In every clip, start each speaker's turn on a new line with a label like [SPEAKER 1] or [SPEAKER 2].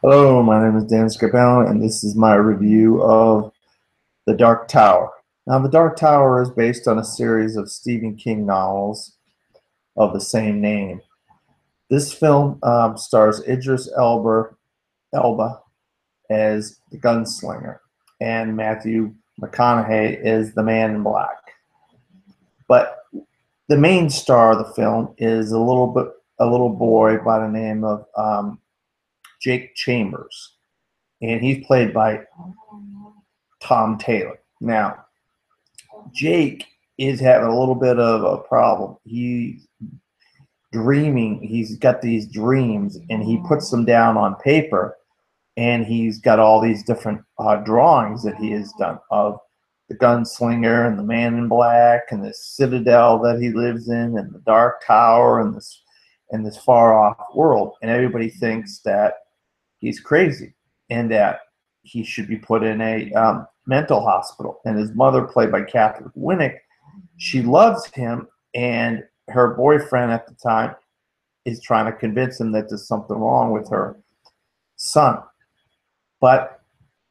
[SPEAKER 1] Hello, my name is Dan Scarpelli, and this is my review of The Dark Tower. Now, The Dark Tower is based on a series of Stephen King novels of the same name. This film stars Elba as the gunslinger, and Matthew McConaughey is the man in black. But the main star of the film is a little boy by the name of Jake Chambers, and he's played by Tom Taylor. Now, Jake is having a little bit of a problem. He's dreaming, he's got these dreams, and he puts them down on paper, and he's got all these different drawings that he has done of the gunslinger and the man in black and this citadel that he lives in and the dark tower and this far off world. And everybody thinks that he's crazy and that he should be put in a mental hospital. And his mother, played by Catherine Winnick, she loves him, and her boyfriend at the time is trying to convince him that there's something wrong with her son. But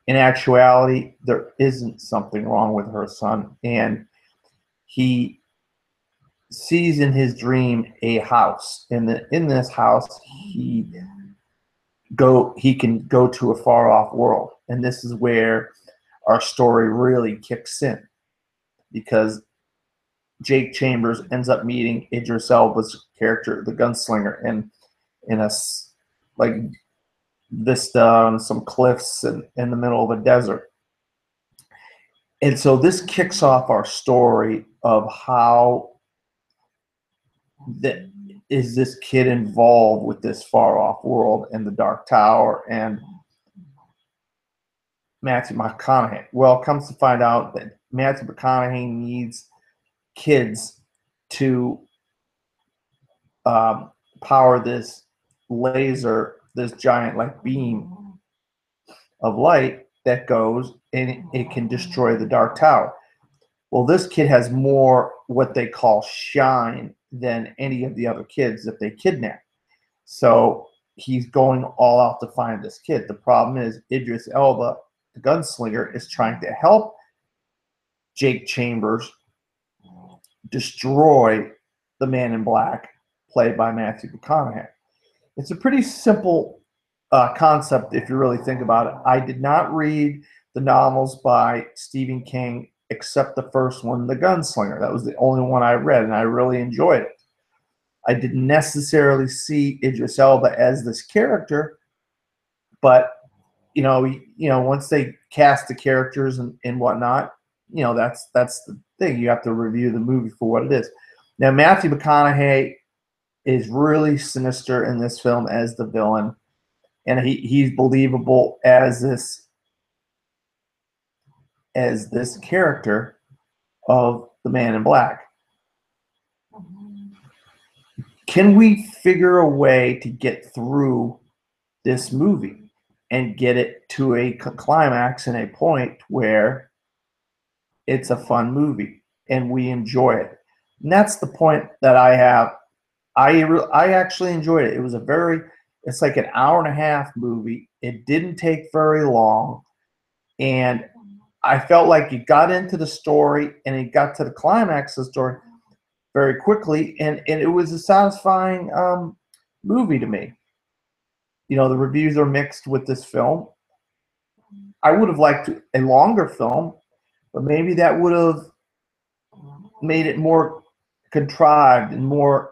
[SPEAKER 1] in actuality, there isn't something wrong with her son. And he sees in his dream a house. In this house, he can go to a far off world. And this is where our story really kicks in, because Jake Chambers ends up meeting Idris Elba's character, the gunslinger, in a like vista on some cliffs in the middle of a desert. And so this kicks off our story of how that is this kid involved with this far off world and the Dark Tower and Matthew McConaughey. Well, it comes to find out that Matthew McConaughey needs kids to power this laser, this giant like beam of light that goes and it can destroy the Dark Tower. Well, this kid has more what they call shine than any of the other kids that they kidnap. So he's going all out to find this kid. The problem is Idris Elba, the gunslinger, is trying to help Jake Chambers destroy the man in black, played by Matthew McConaughey. It's a pretty simple concept if you really think about it. I did not read the novels by Stephen King except the first one, The Gunslinger. That was the only one I read, and I really enjoyed it. I didn't necessarily see Idris Elba as this character, but once they cast the characters and whatnot, that's the thing. You have to review the movie for what it is. Now, Matthew McConaughey is really sinister in this film as the villain, and he's believable as this character of the Man in Black. Can we figure a way to get through this movie and get it to a climax and a point where it's a fun movie and we enjoy it? And that's the point that I have. I actually enjoyed it. It was it's like an hour and a half movie. It didn't take very long, and I felt like it got into the story and it got to the climax of the story very quickly, and it was a satisfying movie to me. The reviews are mixed with this film. I would have liked a longer film, but maybe that would have made it more contrived and more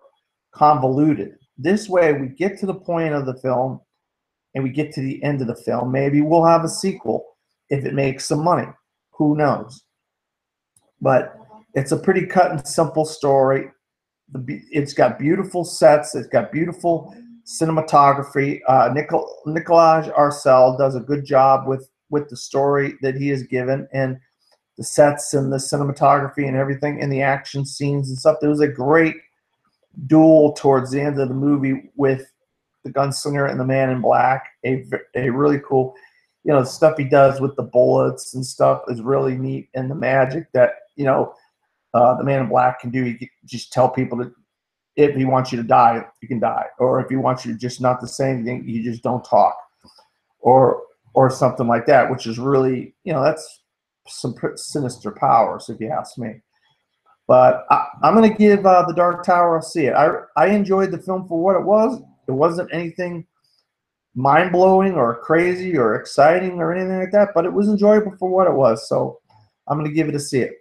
[SPEAKER 1] convoluted. This way, we get to the point of the film and we get to the end of the film. Maybe we'll have a sequel if it makes some money. Who knows? But it's a pretty cut and simple story. It's got beautiful sets. It's got beautiful cinematography. Nicolas Arcel does a good job with the story that he is given, and the sets and the cinematography and everything, and the action scenes and stuff. There was a great duel towards the end of the movie with the gunslinger and the Man in Black. A really cool, the stuff he does with the bullets and stuff is really neat, and the magic that the Man in Black can do. He can just tell people that if he wants you to die, you can die, or if he wants you to just not to say anything, you just don't talk. or something like that, which is really, you know, that's some sinister powers, if you ask me. But I'm going to give The Dark Tower a see it. I enjoyed the film for what it was. It wasn't anything mind-blowing or crazy or exciting or anything like that, but it was enjoyable for what it was. So I'm going to give it a see it.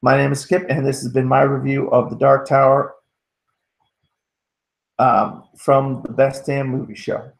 [SPEAKER 1] My name is Skip, and this has been my review of The Dark Tower from the Best Damn Movie Show.